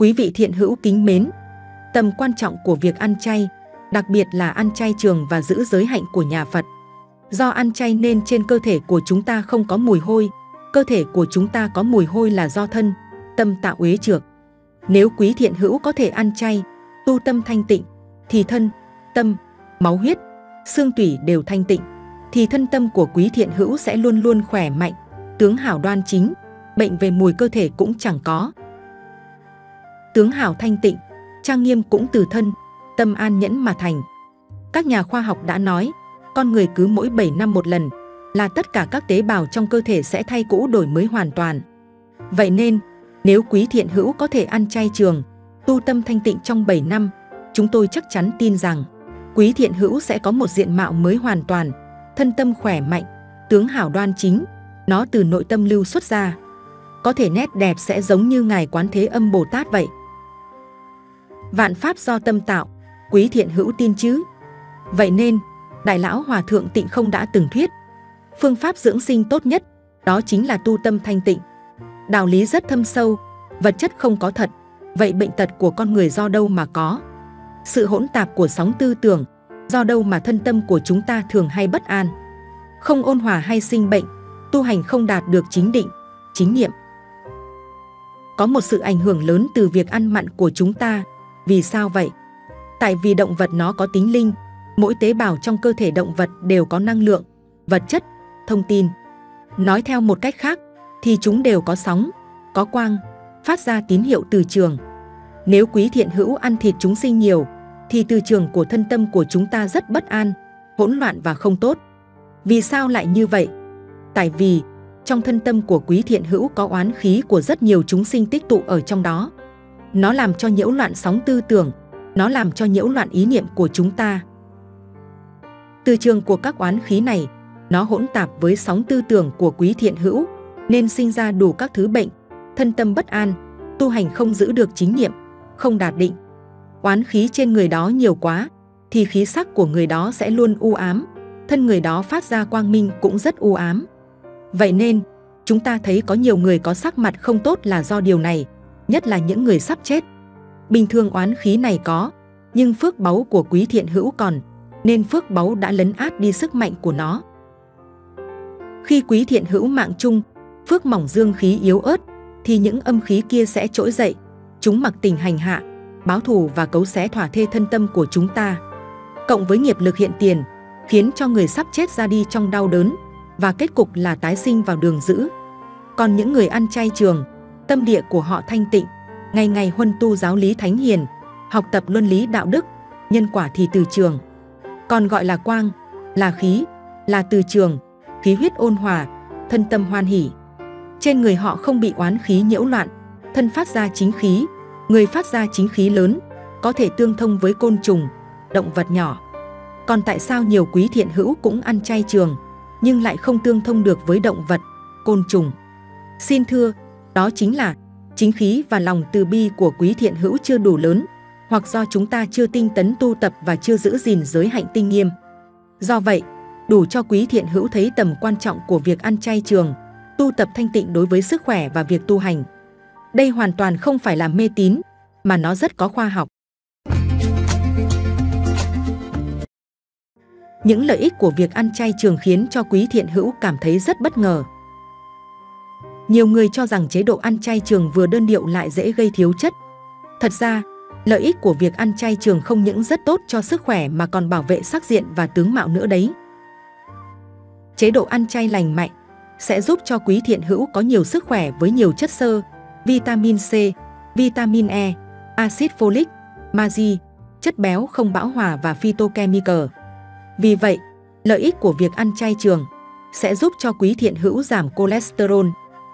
Quý vị thiện hữu kính mến, tầm quan trọng của việc ăn chay, đặc biệt là ăn chay trường và giữ giới hạnh của nhà Phật. Do ăn chay nên trên cơ thể của chúng ta không có mùi hôi, cơ thể của chúng ta có mùi hôi là do thân, tâm tạo uế trược. Nếu quý thiện hữu có thể ăn chay, tu tâm thanh tịnh, thì thân, tâm, máu huyết, xương tủy đều thanh tịnh, thì thân tâm của quý thiện hữu sẽ luôn luôn khỏe mạnh, tướng hảo đoan chính, bệnh về mùi cơ thể cũng chẳng có. Tướng hảo thanh tịnh, trang nghiêm cũng từ thân, tâm an nhẫn mà thành. Các nhà khoa học đã nói, con người cứ mỗi 7 năm một lần là tất cả các tế bào trong cơ thể sẽ thay cũ đổi mới hoàn toàn. Vậy nên, nếu quý thiện hữu có thể ăn chay trường, tu tâm thanh tịnh trong 7 năm, chúng tôi chắc chắn tin rằng quý thiện hữu sẽ có một diện mạo mới hoàn toàn, thân tâm khỏe mạnh, tướng hảo đoan chính, nó từ nội tâm lưu xuất ra. Có thể nét đẹp sẽ giống như Ngài Quán Thế Âm Bồ Tát vậy. Vạn pháp do tâm tạo, quý thiện hữu tin chứ? Vậy nên, Đại Lão Hòa Thượng Tịnh Không đã từng thuyết, phương pháp dưỡng sinh tốt nhất, đó chính là tu tâm thanh tịnh. Đạo lý rất thâm sâu, vật chất không có thật, vậy bệnh tật của con người do đâu mà có? Sự hỗn tạp của sóng tư tưởng, do đâu mà thân tâm của chúng ta thường hay bất an? Không ôn hòa hay sinh bệnh, tu hành không đạt được chính định, chính niệm. Có một sự ảnh hưởng lớn từ việc ăn mặn của chúng ta. Vì sao vậy? Tại vì động vật nó có tính linh, mỗi tế bào trong cơ thể động vật đều có năng lượng, vật chất, thông tin. Nói theo một cách khác, thì chúng đều có sóng, có quang, phát ra tín hiệu từ trường. Nếu quý thiện hữu ăn thịt chúng sinh nhiều, thì từ trường của thân tâm của chúng ta rất bất an, hỗn loạn và không tốt. Vì sao lại như vậy? Tại vì, trong thân tâm của quý thiện hữu có oán khí của rất nhiều chúng sinh tích tụ ở trong đó. Nó làm cho nhiễu loạn sóng tư tưởng, nó làm cho nhiễu loạn ý niệm của chúng ta. Từ trường của các oán khí này, nó hỗn tạp với sóng tư tưởng của quý thiện hữu, nên sinh ra đủ các thứ bệnh, thân tâm bất an, tu hành không giữ được chính niệm, không đạt định. Oán khí trên người đó nhiều quá, thì khí sắc của người đó sẽ luôn u ám, thân người đó phát ra quang minh cũng rất u ám. Vậy nên, chúng ta thấy có nhiều người có sắc mặt không tốt là do điều này, nhất là những người sắp chết. Bình thường oán khí này có, nhưng phước báu của quý thiện hữu còn, nên phước báu đã lấn át đi sức mạnh của nó. Khi quý thiện hữu mạng chung, phước mỏng dương khí yếu ớt, thì những âm khí kia sẽ trỗi dậy, chúng mặc tình hành hạ, báo thù và cấu xé thỏa thê thân tâm của chúng ta. Cộng với nghiệp lực hiện tiền, khiến cho người sắp chết ra đi trong đau đớn, và kết cục là tái sinh vào đường dữ. Còn những người ăn chay trường, tâm địa của họ thanh tịnh, ngày ngày huân tu giáo lý thánh hiền, học tập luân lý đạo đức, nhân quả thì từ trường. Còn gọi là quang, là khí, là từ trường, khí huyết ôn hòa, thân tâm hoan hỷ. Trên người họ không bị oán khí nhiễu loạn, thân phát ra chính khí, người phát ra chính khí lớn, có thể tương thông với côn trùng, động vật nhỏ. Còn tại sao nhiều quý thiện hữu cũng ăn chay trường, nhưng lại không tương thông được với động vật, côn trùng? Xin thưa, đó chính là chính khí và lòng từ bi của quý thiện hữu chưa đủ lớn, hoặc do chúng ta chưa tinh tấn tu tập và chưa giữ gìn giới hạnh tinh nghiêm. Do vậy, đủ cho quý thiện hữu thấy tầm quan trọng của việc ăn chay trường, tu tập thanh tịnh đối với sức khỏe và việc tu hành. Đây hoàn toàn không phải là mê tín, mà nó rất có khoa học. Những lợi ích của việc ăn chay trường khiến cho quý thiện hữu cảm thấy rất bất ngờ. Nhiều người cho rằng chế độ ăn chay trường vừa đơn điệu lại dễ gây thiếu chất. Thật ra, lợi ích của việc ăn chay trường không những rất tốt cho sức khỏe mà còn bảo vệ sắc diện và tướng mạo nữa đấy. Chế độ ăn chay lành mạnh sẽ giúp cho quý thiện hữu có nhiều sức khỏe với nhiều chất xơ, vitamin C, vitamin E, axit folic, magie, chất béo không bão hòa và phytochemical. Vì vậy, lợi ích của việc ăn chay trường sẽ giúp cho quý thiện hữu giảm cholesterol,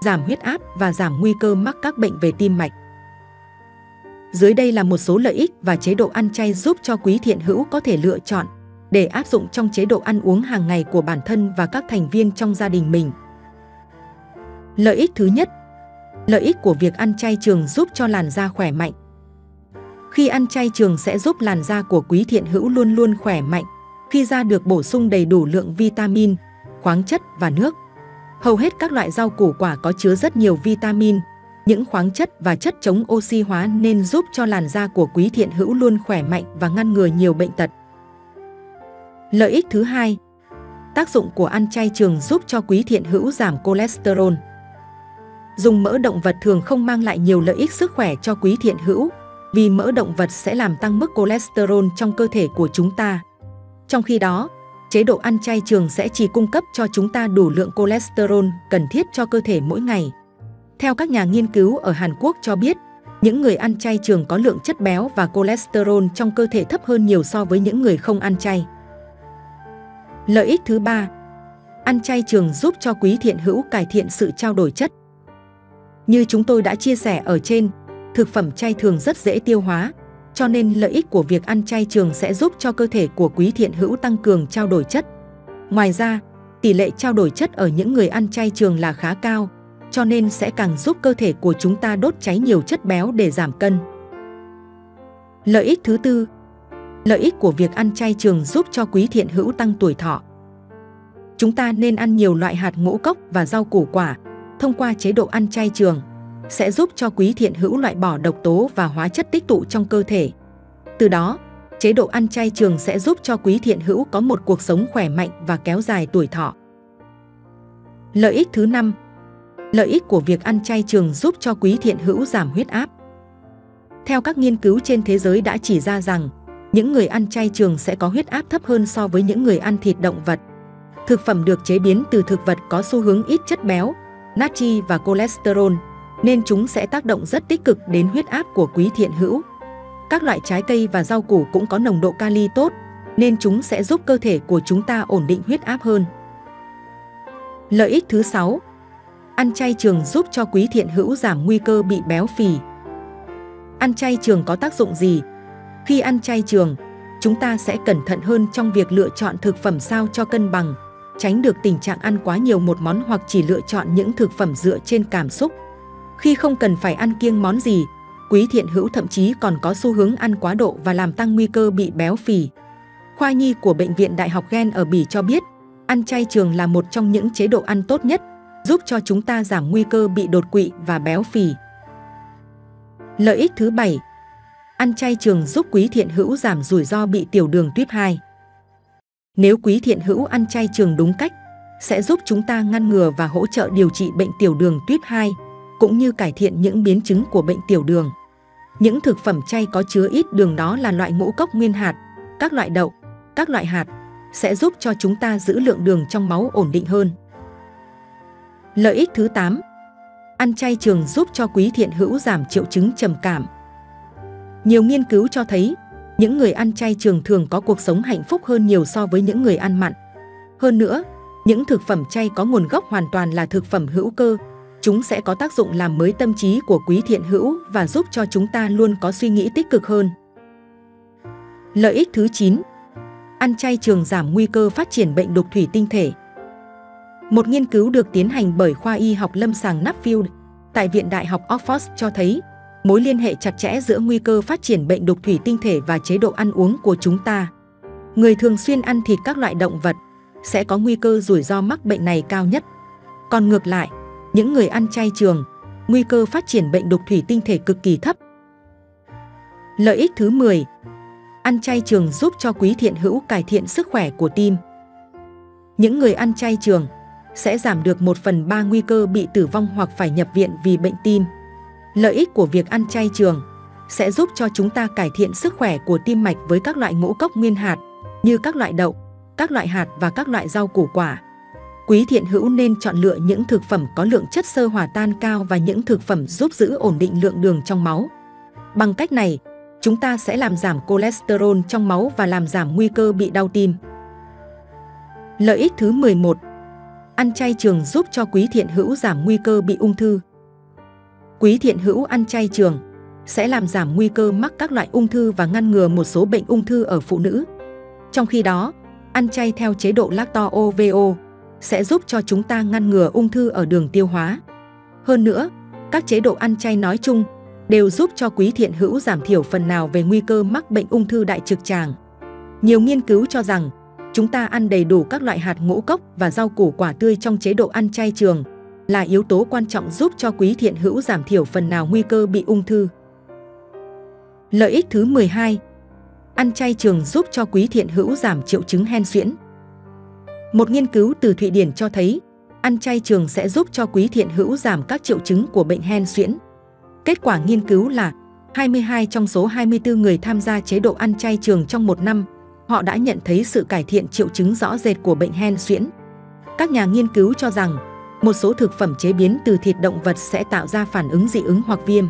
giảm huyết áp và giảm nguy cơ mắc các bệnh về tim mạch. Dưới đây là một số lợi ích và chế độ ăn chay giúp cho quý thiện hữu có thể lựa chọn để áp dụng trong chế độ ăn uống hàng ngày của bản thân và các thành viên trong gia đình mình. Lợi ích thứ nhất, lợi ích của việc ăn chay trường giúp cho làn da khỏe mạnh. Khi ăn chay trường sẽ giúp làn da của quý thiện hữu luôn luôn khỏe mạnh, khi da được bổ sung đầy đủ lượng vitamin, khoáng chất và nước. Hầu hết các loại rau củ quả có chứa rất nhiều vitamin, những khoáng chất và chất chống oxy hóa nên giúp cho làn da của quý thiện hữu luôn khỏe mạnh và ngăn ngừa nhiều bệnh tật. Lợi ích thứ hai, tác dụng của ăn chay trường giúp cho quý thiện hữu giảm cholesterol. Dùng mỡ động vật thường không mang lại nhiều lợi ích sức khỏe cho quý thiện hữu, vì mỡ động vật sẽ làm tăng mức cholesterol trong cơ thể của chúng ta. Trong khi đó, chế độ ăn chay trường sẽ chỉ cung cấp cho chúng ta đủ lượng cholesterol cần thiết cho cơ thể mỗi ngày. Theo các nhà nghiên cứu ở Hàn Quốc cho biết, những người ăn chay trường có lượng chất béo và cholesterol trong cơ thể thấp hơn nhiều so với những người không ăn chay. Lợi ích thứ ba, ăn chay trường giúp cho quý thiện hữu cải thiện sự trao đổi chất. Như chúng tôi đã chia sẻ ở trên, thực phẩm chay thường rất dễ tiêu hóa, cho nên lợi ích của việc ăn chay trường sẽ giúp cho cơ thể của quý thiện hữu tăng cường trao đổi chất. Ngoài ra, tỷ lệ trao đổi chất ở những người ăn chay trường là khá cao, cho nên sẽ càng giúp cơ thể của chúng ta đốt cháy nhiều chất béo để giảm cân. Lợi ích thứ tư, lợi ích của việc ăn chay trường giúp cho quý thiện hữu tăng tuổi thọ. Chúng ta nên ăn nhiều loại hạt ngũ cốc và rau củ quả. Thông qua chế độ ăn chay trường, sẽ giúp cho quý thiện hữu loại bỏ độc tố và hóa chất tích tụ trong cơ thể. Từ đó, chế độ ăn chay trường sẽ giúp cho quý thiện hữu có một cuộc sống khỏe mạnh và kéo dài tuổi thọ. Lợi ích thứ năm, lợi ích của việc ăn chay trường giúp cho quý thiện hữu giảm huyết áp. Theo các nghiên cứu trên thế giới đã chỉ ra rằng, những người ăn chay trường sẽ có huyết áp thấp hơn so với những người ăn thịt động vật. Thực phẩm được chế biến từ thực vật có xu hướng ít chất béo, natri và cholesterol, nên chúng sẽ tác động rất tích cực đến huyết áp của quý thiện hữu. Các loại trái cây và rau củ cũng có nồng độ kali tốt, nên chúng sẽ giúp cơ thể của chúng ta ổn định huyết áp hơn. Lợi ích thứ 6, ăn chay trường giúp cho quý thiện hữu giảm nguy cơ bị béo phì. Ăn chay trường có tác dụng gì? Khi ăn chay trường, chúng ta sẽ cẩn thận hơn trong việc lựa chọn thực phẩm sao cho cân bằng, tránh được tình trạng ăn quá nhiều một món hoặc chỉ lựa chọn những thực phẩm dựa trên cảm xúc. Khi không cần phải ăn kiêng món gì, quý thiện hữu thậm chí còn có xu hướng ăn quá độ và làm tăng nguy cơ bị béo phì. Khoa nhi của Bệnh viện Đại học Gen ở Bỉ cho biết, ăn chay trường là một trong những chế độ ăn tốt nhất, giúp cho chúng ta giảm nguy cơ bị đột quỵ và béo phì. Lợi ích thứ 7, ăn chay trường giúp quý thiện hữu giảm rủi ro bị tiểu đường tuyếp 2. Nếu quý thiện hữu ăn chay trường đúng cách, sẽ giúp chúng ta ngăn ngừa và hỗ trợ điều trị bệnh tiểu đường tuyếp 2, cũng như cải thiện những biến chứng của bệnh tiểu đường. Những thực phẩm chay có chứa ít đường đó là loại ngũ cốc nguyên hạt, các loại đậu, các loại hạt, sẽ giúp cho chúng ta giữ lượng đường trong máu ổn định hơn. Lợi ích thứ 8, ăn chay trường giúp cho quý thiện hữu giảm triệu chứng trầm cảm. Nhiều nghiên cứu cho thấy, những người ăn chay trường thường có cuộc sống hạnh phúc hơn nhiều so với những người ăn mặn. Hơn nữa, những thực phẩm chay có nguồn gốc hoàn toàn là thực phẩm hữu cơ. Chúng sẽ có tác dụng làm mới tâm trí của quý thiện hữu và giúp cho chúng ta luôn có suy nghĩ tích cực hơn. Lợi ích thứ 9, ăn chay trường giảm nguy cơ phát triển bệnh đục thủy tinh thể. Một nghiên cứu được tiến hành bởi khoa y học lâm sàng Nuffield tại Viện Đại học Oxford cho thấy mối liên hệ chặt chẽ giữa nguy cơ phát triển bệnh đục thủy tinh thể và chế độ ăn uống của chúng ta. Người thường xuyên ăn thịt các loại động vật sẽ có nguy cơ rủi ro mắc bệnh này cao nhất. Còn ngược lại, những người ăn chay trường, nguy cơ phát triển bệnh đục thủy tinh thể cực kỳ thấp. Lợi ích thứ 10, ăn chay trường giúp cho quý thiện hữu cải thiện sức khỏe của tim. Những người ăn chay trường sẽ giảm được 1/3 nguy cơ bị tử vong hoặc phải nhập viện vì bệnh tim. Lợi ích của việc ăn chay trường sẽ giúp cho chúng ta cải thiện sức khỏe của tim mạch với các loại ngũ cốc nguyên hạt như các loại đậu, các loại hạt và các loại rau củ quả. Quý thiện hữu nên chọn lựa những thực phẩm có lượng chất xơ hòa tan cao và những thực phẩm giúp giữ ổn định lượng đường trong máu. Bằng cách này, chúng ta sẽ làm giảm cholesterol trong máu và làm giảm nguy cơ bị đau tim. Lợi ích thứ 11, ăn chay trường giúp cho quý thiện hữu giảm nguy cơ bị ung thư. Quý thiện hữu ăn chay trường sẽ làm giảm nguy cơ mắc các loại ung thư và ngăn ngừa một số bệnh ung thư ở phụ nữ. Trong khi đó, ăn chay theo chế độ lacto-ovo sẽ giúp cho chúng ta ngăn ngừa ung thư ở đường tiêu hóa. Hơn nữa, các chế độ ăn chay nói chung đều giúp cho quý thiện hữu giảm thiểu phần nào về nguy cơ mắc bệnh ung thư đại trực tràng. Nhiều nghiên cứu cho rằng, chúng ta ăn đầy đủ các loại hạt ngũ cốc và rau củ quả tươi trong chế độ ăn chay trường là yếu tố quan trọng giúp cho quý thiện hữu giảm thiểu phần nào nguy cơ bị ung thư. Lợi ích thứ 12. Ăn chay trường giúp cho quý thiện hữu giảm triệu chứng hen suyễn. Một nghiên cứu từ Thụy Điển cho thấy, ăn chay trường sẽ giúp cho quý thiện hữu giảm các triệu chứng của bệnh hen suyễn. Kết quả nghiên cứu là 22 trong số 24 người tham gia chế độ ăn chay trường trong một năm, họ đã nhận thấy sự cải thiện triệu chứng rõ rệt của bệnh hen suyễn. Các nhà nghiên cứu cho rằng, một số thực phẩm chế biến từ thịt động vật sẽ tạo ra phản ứng dị ứng hoặc viêm.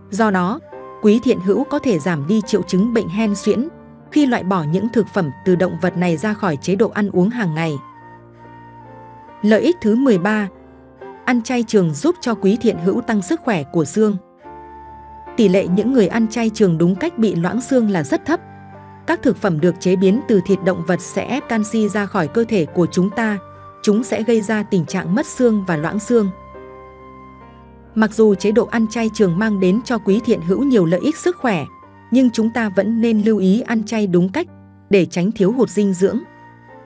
Do đó, quý thiện hữu có thể giảm đi triệu chứng bệnh hen suyễn khi loại bỏ những thực phẩm từ động vật này ra khỏi chế độ ăn uống hàng ngày. Lợi ích thứ 13. Ăn chay trường giúp cho quý thiện hữu tăng sức khỏe của xương. Tỷ lệ những người ăn chay trường đúng cách bị loãng xương là rất thấp. Các thực phẩm được chế biến từ thịt động vật sẽ ép canxi ra khỏi cơ thể của chúng ta. Chúng sẽ gây ra tình trạng mất xương và loãng xương. Mặc dù chế độ ăn chay trường mang đến cho quý thiện hữu nhiều lợi ích sức khỏe, nhưng chúng ta vẫn nên lưu ý ăn chay đúng cách để tránh thiếu hụt dinh dưỡng.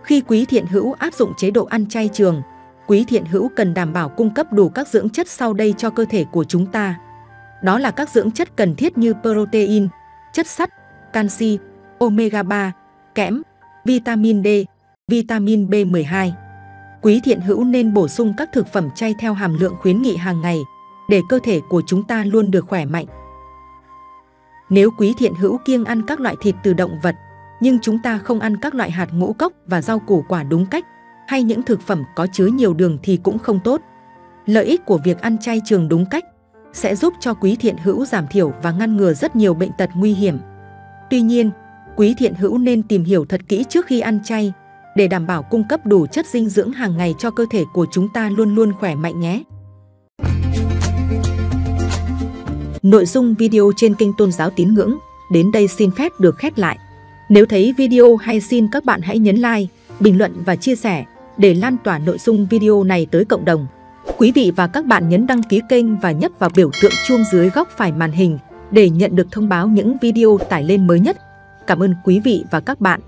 Khi quý thiện hữu áp dụng chế độ ăn chay trường, quý thiện hữu cần đảm bảo cung cấp đủ các dưỡng chất sau đây cho cơ thể của chúng ta. Đó là các dưỡng chất cần thiết như protein, chất sắt, canxi, omega 3, kẽm, vitamin D, vitamin B12. Quý thiện hữu nên bổ sung các thực phẩm chay theo hàm lượng khuyến nghị hàng ngày để cơ thể của chúng ta luôn được khỏe mạnh. Nếu quý thiện hữu kiêng ăn các loại thịt từ động vật, nhưng chúng ta không ăn các loại hạt ngũ cốc và rau củ quả đúng cách, hay những thực phẩm có chứa nhiều đường thì cũng không tốt. Lợi ích của việc ăn chay trường đúng cách sẽ giúp cho quý thiện hữu giảm thiểu và ngăn ngừa rất nhiều bệnh tật nguy hiểm. Tuy nhiên, quý thiện hữu nên tìm hiểu thật kỹ trước khi ăn chay để đảm bảo cung cấp đủ chất dinh dưỡng hàng ngày cho cơ thể của chúng ta luôn luôn khỏe mạnh nhé. Nội dung video trên kênh Tôn giáo tín ngưỡng đến đây xin phép được khép lại. Nếu thấy video hay xin các bạn hãy nhấn like, bình luận và chia sẻ để lan tỏa nội dung video này tới cộng đồng. Quý vị và các bạn nhấn đăng ký kênh và nhấp vào biểu tượng chuông dưới góc phải màn hình để nhận được thông báo những video tải lên mới nhất. Cảm ơn quý vị và các bạn.